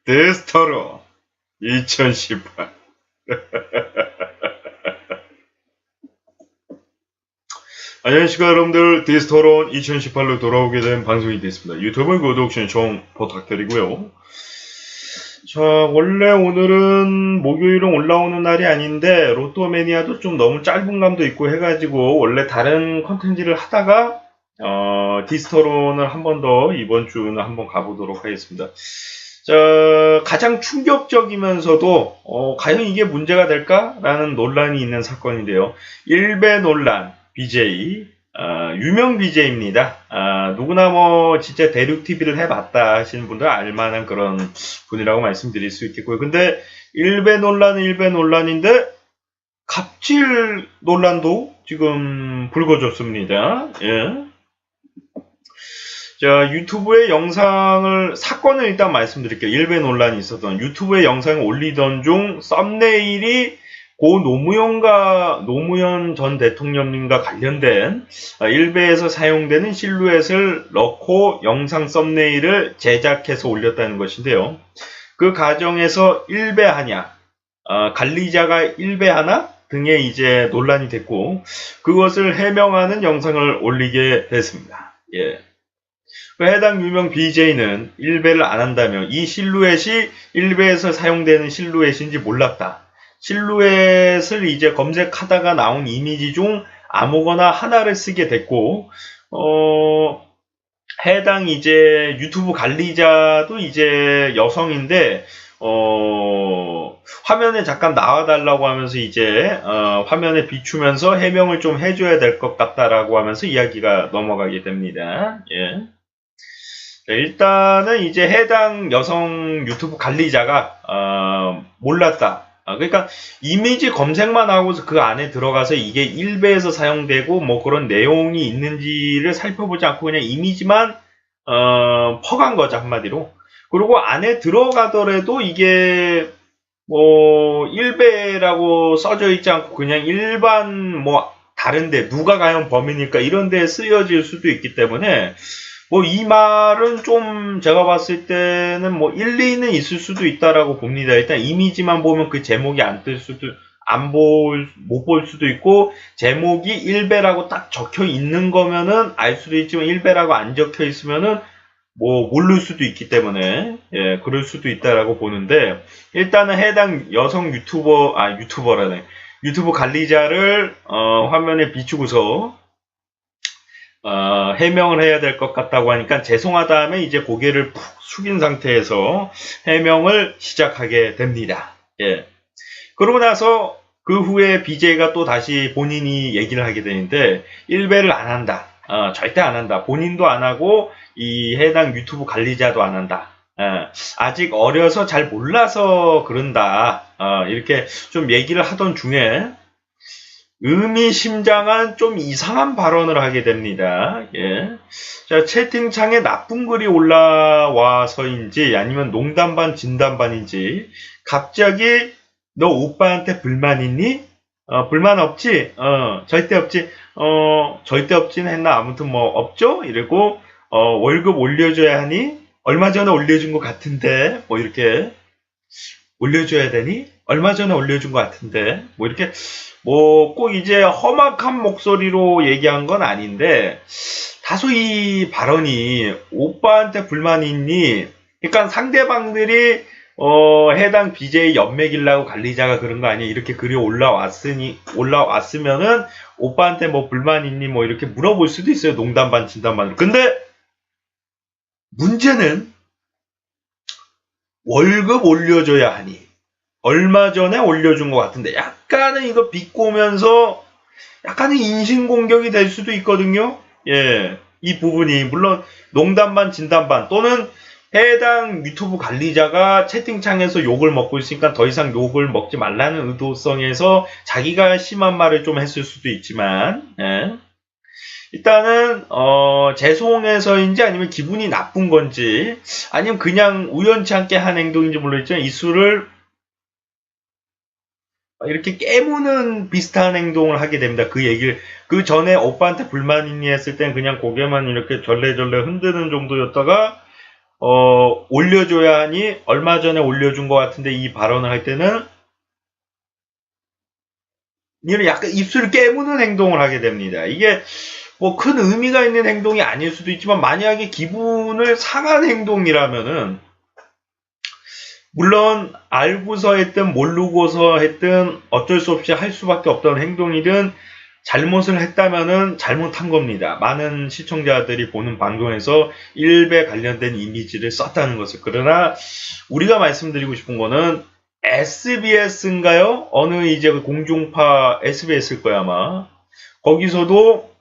데스토론 2018. 안녕하십니까 여러분들, 데스토론 2018로 돌아오게 된 방송이 됐습니다. 유튜브 구독 신청 부탁드리고요. 자, 원래 오늘은 목요일은 올라오는 날이 아닌데 로또 매니아도 좀 너무 짧은 감도 있고 해가지고 원래 다른 컨텐츠를 하다가 디스토론을 한 번 더 이번 주는 한번 가보도록 하겠습니다. 자, 가장 충격적이면서도 과연 이게 문제가 될까라는 논란이 있는 사건인데요. 일베 논란 BJ, 유명 BJ입니다. 누구나 뭐 진짜 대륙 TV를 해봤다 하시는 분들 알만한 그런 분이라고 말씀드릴 수 있겠고요. 근데 일베 논란은 일베 논란인데 갑질 논란도 지금 불거졌습니다. 예. 자, 유튜브에 사건을 일단 말씀드릴게요. 일베 논란이 있었던 유튜브에 영상을 올리던 중 썸네일이 고 노무현 전 대통령님과 관련된 일베에서 사용되는 실루엣을 넣고 영상 썸네일을 제작해서 올렸다는 것인데요. 그 과정에서 일베하냐, 관리자가 일베하나 등의 이제 논란이 됐고 그것을 해명하는 영상을 올리게 됐습니다. 예. 해당 유명 BJ는 일베를 안 한다며 이 실루엣이 일베에서 사용되는 실루엣인지 몰랐다. 실루엣을 이제 검색하다가 나온 이미지 중 아무거나 하나를 쓰게 됐고, 해당 이제 유튜브 관리자도 이제 여성인데, 화면에 잠깐 나와달라고 하면서 이제, 화면에 비추면서 해명을 좀 해줘야 될 것 같다라고 하면서 이야기가 넘어가게 됩니다. 예. 일단은 이제 해당 여성 유튜브 관리자가, 몰랐다. 그러니까 이미지 검색만 하고서 그 안에 들어가서 이게 일베에서 사용되고 뭐 그런 내용이 있는지를 살펴보지 않고 그냥 이미지만 퍼간 거죠, 한마디로. 그리고 안에 들어가더라도 이게 뭐 일베라고 써져 있지 않고 그냥 일반 뭐 다른데 누가 과연 범인일까 이런 데에 쓰여질 수도 있기 때문에 뭐 이 말은 좀 제가 봤을 때는 뭐 일리는 있을 수도 있다라고 봅니다. 일단 이미지만 보면 그 제목이 못 볼 수도 있고 제목이 일베라고 딱 적혀 있는 거면은 알 수도 있지만 일베라고 안 적혀 있으면은 뭐 모를 수도 있기 때문에 예, 그럴 수도 있다라고 보는데 일단은 해당 여성 유튜버라네. 유튜브 관리자를 화면에 비추고서 해명을 해야 될 것 같다고 하니까 죄송하다 하면 이제 고개를 푹 숙인 상태에서 해명을 시작하게 됩니다. 예. 그러고 나서 그 후에 BJ가 또 다시 본인이 얘기를 하게 되는데 일베를 안 한다. 절대 안 한다. 본인도 안 하고 이 해당 유튜브 관리자도 안 한다. 아직 어려서 잘 몰라서 그런다. 이렇게 좀 얘기를 하던 중에 의미심장한 좀 이상한 발언을 하게 됩니다. 예. 자, 채팅창에 나쁜 글이 올라와서인지 아니면 농담 반 진담 반인지 갑자기 너 오빠한테 불만 있니? 불만 없지? 절대 없지? 절대 없진 했나? 아무튼 뭐 없죠? 이러고 월급 올려줘야 하니? 얼마 전에 올려준 것 같은데 뭐 이렇게 올려줘야 되니? 얼마 전에 올려준 것 같은데 뭐 이렇게 뭐 꼭 이제 험악한 목소리로 얘기한 건 아닌데 다소 이 발언이 오빠한테 불만이 있니? 그러니까 상대방들이 해당 BJ 연맥이라고 관리자가 그런 거 아니야? 이렇게 글이 올라왔으면은 오빠한테 뭐 불만 있니? 뭐 이렇게 물어볼 수도 있어요. 농담 반 진담 반으로. 근데 문제는 월급 올려줘야 하니? 얼마 전에 올려준 것 같은데 약간은 이거 비꼬면서 약간은 인신공격이 될 수도 있거든요. 예, 이 부분이 물론 농담 반 진담 반 또는 해당 유튜브 관리자가 채팅창에서 욕을 먹고 있으니까 더 이상 욕을 먹지 말라는 의도성에서 자기가 심한 말을 좀 했을 수도 있지만 예. 일단은 죄송해서인지 아니면 기분이 나쁜 건지 아니면 그냥 우연치 않게 한 행동인지 모르겠지만 이 술을 이렇게 깨무는 비슷한 행동을 하게 됩니다. 그 얘기를 그 전에 오빠한테 불만 있니 했을 땐 그냥 고개만 이렇게 절레절레 흔드는 정도였다가 올려줘야 하니 얼마 전에 올려준 것 같은데 이 발언을 할 때는 이런 약간 입술을 깨무는 행동을 하게 됩니다. 이게 뭐 큰 의미가 있는 행동이 아닐 수도 있지만 만약에 기분을 상한 행동이라면은 물론 알고서 했든 모르고서 했든 어쩔 수 없이 할 수밖에 없던 행동이든 잘못을 했다면은 잘못한 겁니다. 많은 시청자들이 보는 방송에서 일베 관련된 이미지를 썼다는 것을. 그러나 우리가 말씀드리고 싶은 거는 SBS인가요? 어느 이제 공중파 SBS일 거야 아마. 거기서도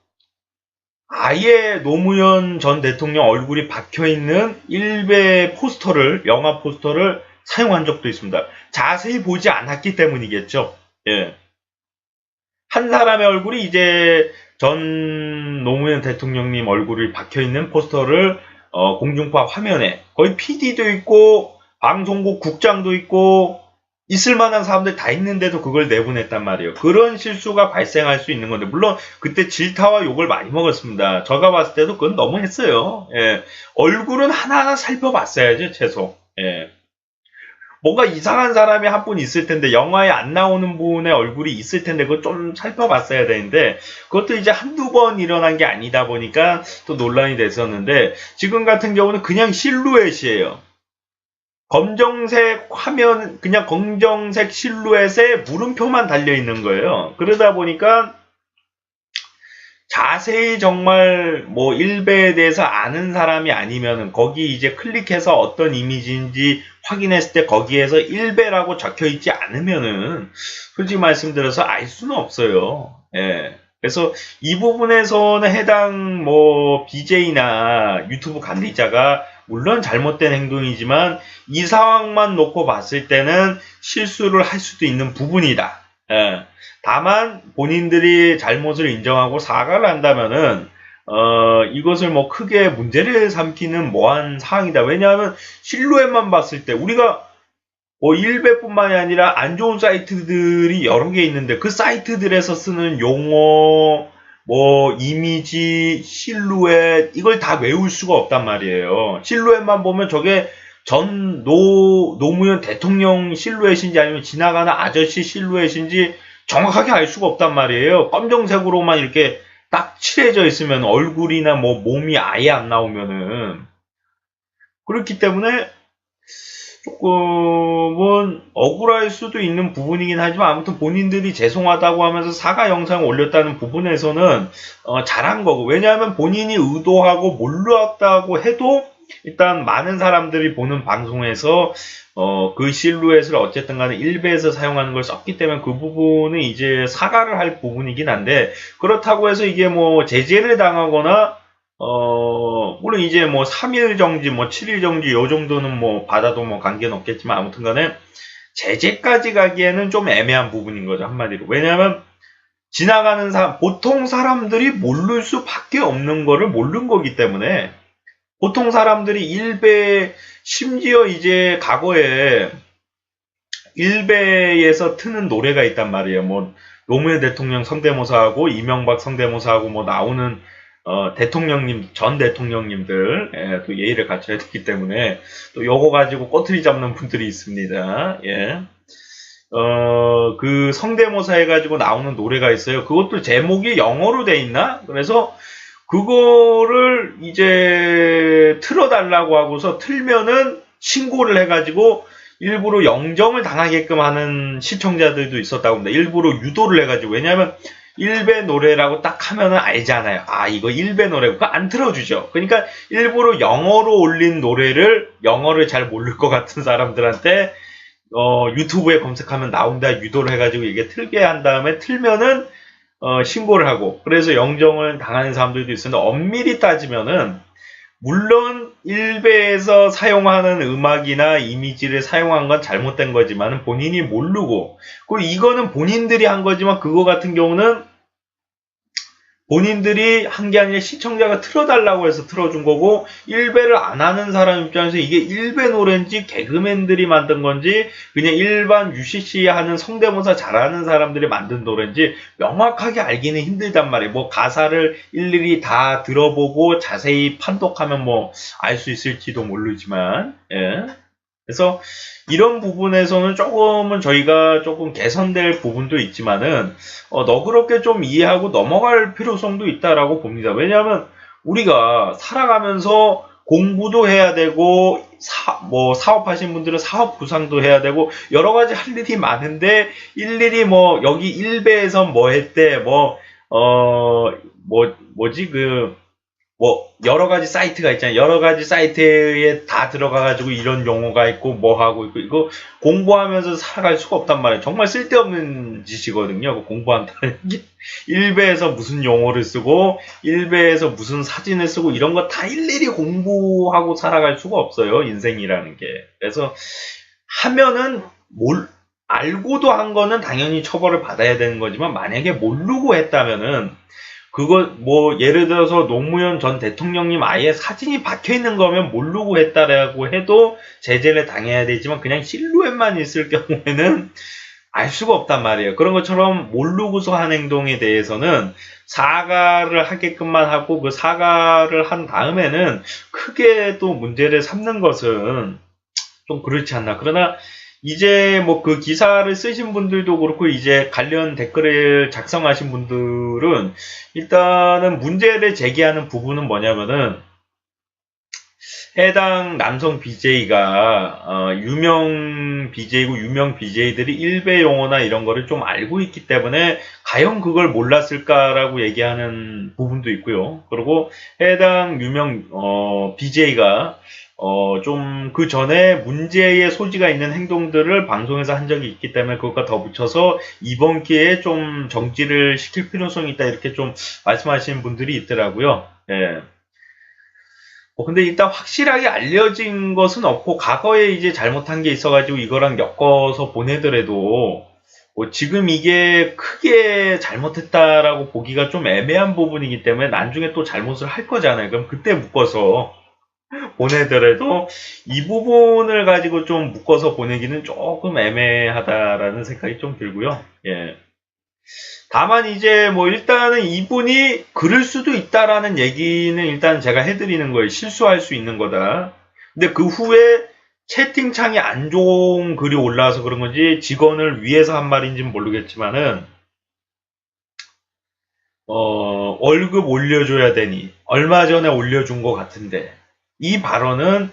아예 노무현 전 대통령 얼굴이 박혀있는 일베 포스터를, 영화 포스터를 사용한 적도 있습니다. 자세히 보지 않았기 때문이겠죠. 예. 한 사람의 얼굴이 이제 전 노무현 대통령님 얼굴이 박혀있는 포스터를 공중파 화면에 거의 PD도 있고 방송국 국장도 있고 있을 만한 사람들 다 있는데도 그걸 내보냈단 말이에요. 그런 실수가 발생할 수 있는 건데 물론 그때 질타와 욕을 많이 먹었습니다. 제가 봤을 때도 그건 너무했어요. 예. 얼굴은 하나하나 살펴봤어야죠. 최소. 예. 뭔가 이상한 사람이 한 분 있을 텐데 영화에 안 나오는 분의 얼굴이 있을 텐데 그거 좀 살펴봤어야 되는데 그것도 이제 한두 번 일어난 게 아니다 보니까 또 논란이 됐었는데 지금 같은 경우는 그냥 실루엣이에요. 검정색 화면, 그냥 검정색 실루엣에 물음표만 달려있는 거예요. 그러다 보니까 자세히 정말 뭐 일베에 대해서 아는 사람이 아니면은 거기 이제 클릭해서 어떤 이미지인지 확인했을 때 거기에서 일베라고 적혀있지 않으면은 솔직히 말씀드려서 알 수는 없어요. 예. 그래서 이 부분에서는 해당 뭐 BJ나 유튜브 관리자가 물론 잘못된 행동이지만 이 상황만 놓고 봤을 때는 실수를 할 수도 있는 부분이다. 예. 다만 본인들이 잘못을 인정하고 사과를 한다면은 이것을 뭐 크게 문제를 삼기는 뭐한 사항이다. 왜냐하면 실루엣만 봤을 때 우리가 뭐 일베뿐만이 아니라 안 좋은 사이트들이 여러 개 있는데 그 사이트들에서 쓰는 용어, 뭐 이미지, 실루엣 이걸 다 외울 수가 없단 말이에요. 실루엣만 보면 저게 전 노무현 대통령 실루엣인지 아니면 지나가는 아저씨 실루엣인지 정확하게 알 수가 없단 말이에요. 검정색으로만 이렇게 딱 칠해져 있으면 얼굴이나 뭐 몸이 아예 안 나오면은 그렇기 때문에 조금은 억울할 수도 있는 부분이긴 하지만 아무튼 본인들이 죄송하다고 하면서 사과 영상을 올렸다는 부분에서는 잘한 거고 왜냐하면 본인이 의도하고 몰랐다고 해도 일단 많은 사람들이 보는 방송에서 그 실루엣을 어쨌든 간에 일베에서 사용하는 걸 썼기 때문에 그 부분은 이제 사과를 할 부분이긴 한데 그렇다고 해서 이게 뭐 제재를 당하거나 물론 이제 뭐 3일 정지, 뭐 7일 정지 요 정도는 뭐 받아도 뭐 관계는 없겠지만 아무튼 간에 제재까지 가기에는 좀 애매한 부분인 거죠, 한마디로. 왜냐하면 지나가는 보통 사람들이 모를 수밖에 없는 거를 모르는 거기 때문에 보통 사람들이 일베, 심지어 이제 과거에 일베에서 트는 노래가 있단 말이에요. 뭐 노무현 대통령 성대모사하고 이명박 성대모사하고 뭐 나오는 전 대통령님들, 예, 또 예의를 갖춰야 되기 때문에, 또 요거 가지고 꼬투리 잡는 분들이 있습니다. 예. 그 성대모사 해가지고 나오는 노래가 있어요. 그것도 제목이 영어로 돼 있나? 그래서, 그거를 이제 틀어달라고 하고서 틀면은 신고를 해가지고, 일부러 영정을 당하게끔 하는 시청자들도 있었다고 합니다. 일부러 유도를 해가지고. 왜냐면, 일베 노래라고 딱 하면은 알잖아요. 아, 이거 일베 노래고. 그거 안 틀어주죠. 그러니까 일부러 영어로 올린 노래를 영어를 잘 모를 것 같은 사람들한테 유튜브에 검색하면 나온다 유도를 해가지고 이게 틀게 한 다음에 틀면은 신고를 하고 그래서 영정을 당하는 사람들도 있었는데 엄밀히 따지면은 물론 일베에서 사용하는 음악이나 이미지를 사용한 건 잘못된 거지만 본인이 모르고 그리고 이거는 본인들이 한 거지만 그거 같은 경우는 본인들이 한 게 아니라 시청자가 틀어달라고 해서 틀어준 거고, 1배를 안 하는 사람 입장에서 이게 1배 노래인지 개그맨들이 만든 건지 그냥 일반 UCC 하는 성대모사 잘하는 사람들이 만든 노래인지 명확하게 알기는 힘들단 말이에요. 뭐 가사를 일일이 다 들어보고 자세히 판독하면 뭐 알 수 있을지도 모르지만, 예. 그래서 이런 부분에서는 조금은 저희가 조금 개선될 부분도 있지만은 너그럽게 좀 이해하고 넘어갈 필요성도 있다라고 봅니다. 왜냐하면 우리가 살아가면서 공부도 해야 되고 뭐 사업하신 분들은 사업 구상도 해야 되고 여러 가지 할 일이 많은데 일일이 뭐 여기 1배에서 뭐 했대 뭐지 뭐 여러 가지 사이트가 있잖아요. 여러 가지 사이트에 다 들어가가지고 이런 용어가 있고 뭐 하고 있고 이거 공부하면서 살아갈 수가 없단 말이에요. 정말 쓸데없는 짓이거든요. 공부한다는 게 1배에서 무슨 용어를 쓰고 1배에서 무슨 사진을 쓰고 이런 거 다 일일이 공부하고 살아갈 수가 없어요. 인생이라는 게. 그래서 하면은 알고도 한 거는 당연히 처벌을 받아야 되는 거지만 만약에 모르고 했다면은 그거 뭐 예를 들어서 노무현 전 대통령님 아예 사진이 박혀 있는 거면 모르고 했다라고 해도 제재를 당해야 되지만 그냥 실루엣만 있을 경우에는 알 수가 없단 말이에요. 그런 것처럼 모르고서 한 행동에 대해서는 사과를 하게끔만 하고 그 사과를 한 다음에는 크게 또 문제를 삼는 것은 좀 그렇지 않나. 그러나 이제 뭐 그 기사를 쓰신 분들도 그렇고 이제 관련 댓글을 작성하신 분들은 일단은 문제를 제기하는 부분은 뭐냐면은 해당 남성 BJ가 유명 BJ고 유명 BJ들이 일배 용어나 이런 거를 좀 알고 있기 때문에 과연 그걸 몰랐을까라고 얘기하는 부분도 있고요. 그리고 해당 유명 BJ가 좀 그 전에 문제의 소지가 있는 행동들을 방송에서 한 적이 있기 때문에 그것과 덧붙여서 이번 기회에 좀 정지를 시킬 필요성이 있다 이렇게 좀 말씀하시는 분들이 있더라고요. 예. 근데 일단 확실하게 알려진 것은 없고 과거에 이제 잘못한 게 있어가지고 이거랑 엮어서 보내더라도 뭐 지금 이게 크게 잘못했다라고 보기가 좀 애매한 부분이기 때문에 나중에 또 잘못을 할 거잖아요. 그럼 그때 묶어서 보내더라도 이 부분을 가지고 좀 묶어서 보내기는 조금 애매하다라는 생각이 좀 들고요. 예. 다만 이제 뭐 일단은 이분이 그럴 수도 있다라는 얘기는 일단 제가 해드리는 거예요. 실수할 수 있는 거다. 근데 그 후에 채팅창에 안 좋은 글이 올라와서 그런 건지 직원을 위해서 한 말인지는 모르겠지만은 월급 올려줘야 되니 얼마 전에 올려준 것 같은데 이 발언은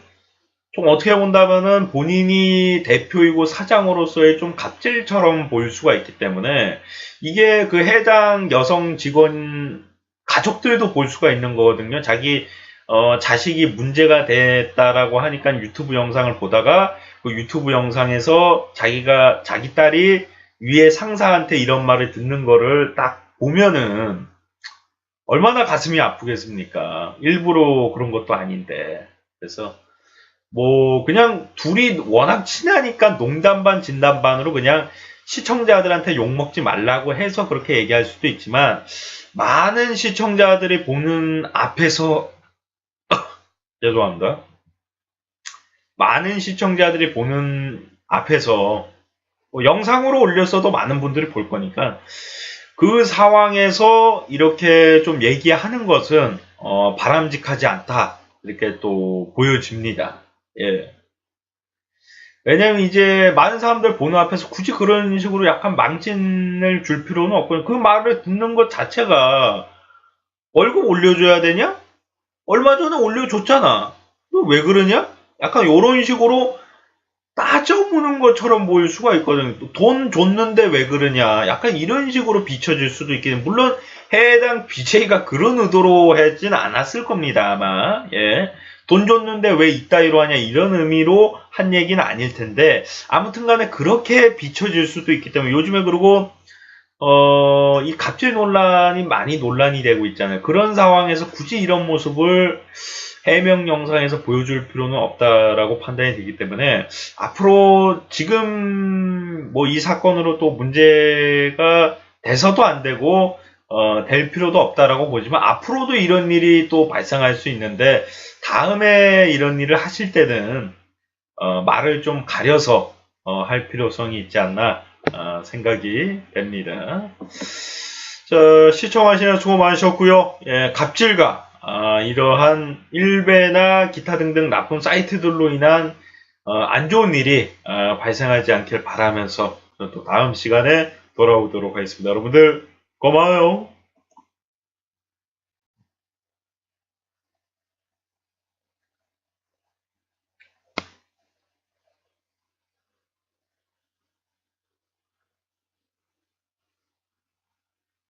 좀 어떻게 본다면은 본인이 대표이고 사장으로서의 좀 갑질처럼 보일 수가 있기 때문에 이게 그 해당 여성 직원 가족들도 볼 수가 있는 거거든요. 자기 자식이 문제가 됐다라고 하니까 유튜브 영상을 보다가 그 유튜브 영상에서 자기 딸이 위에 상사한테 이런 말을 듣는 거를 딱 보면은 얼마나 가슴이 아프겠습니까? 일부러 그런 것도 아닌데. 그래서 뭐 그냥 둘이 워낙 친하니까 농담 반 진담 반으로 그냥 시청자들한테 욕먹지 말라고 해서 그렇게 얘기할 수도 있지만 많은 시청자들이 보는 앞에서 죄송합니다. 많은 시청자들이 보는 앞에서 뭐 영상으로 올렸어도 많은 분들이 볼 거니까 그 상황에서 이렇게 좀 얘기하는 것은 바람직하지 않다 이렇게 또 보여집니다. 예. 왜냐면 이제 많은 사람들 보는 앞에서 굳이 그런 식으로 약간 망신을 줄 필요는 없고요. 그 말을 듣는 것 자체가 월급 올려줘야 되냐? 얼마 전에 올려줬잖아. 너 왜 그러냐? 약간 이런 식으로 따져보는 것처럼 보일 수가 있거든. 돈 줬는데 왜 그러냐. 약간 이런 식으로 비춰질 수도 있겠네. 물론 해당 BJ가 그런 의도로 했진 않았을 겁니다. 아마. 예. 돈 줬는데 왜 이따위로 하냐 이런 의미로 한 얘기는 아닐 텐데 아무튼 간에 그렇게 비춰질 수도 있기 때문에 요즘에 그리고 이 갑질 논란이 많이 논란이 되고 있잖아요. 그런 상황에서 굳이 이런 모습을 해명 영상에서 보여줄 필요는 없다라고 판단이 되기 때문에 앞으로 지금 뭐 이 사건으로 또 문제가 돼서도 안 되고 될 필요도 없다라고 보지만 앞으로도 이런 일이 또 발생할 수 있는데 다음에 이런 일을 하실 때는 말을 좀 가려서 할 필요성이 있지 않나 생각이 됩니다. 자, 시청하시느라 수고 많으셨고요. 예, 갑질과 이러한 일베나 기타 등등 나쁜 사이트들로 인한 안 좋은 일이 발생하지 않길 바라면서 또 다음 시간에 돌아오도록 하겠습니다. 여러분들 고마워요.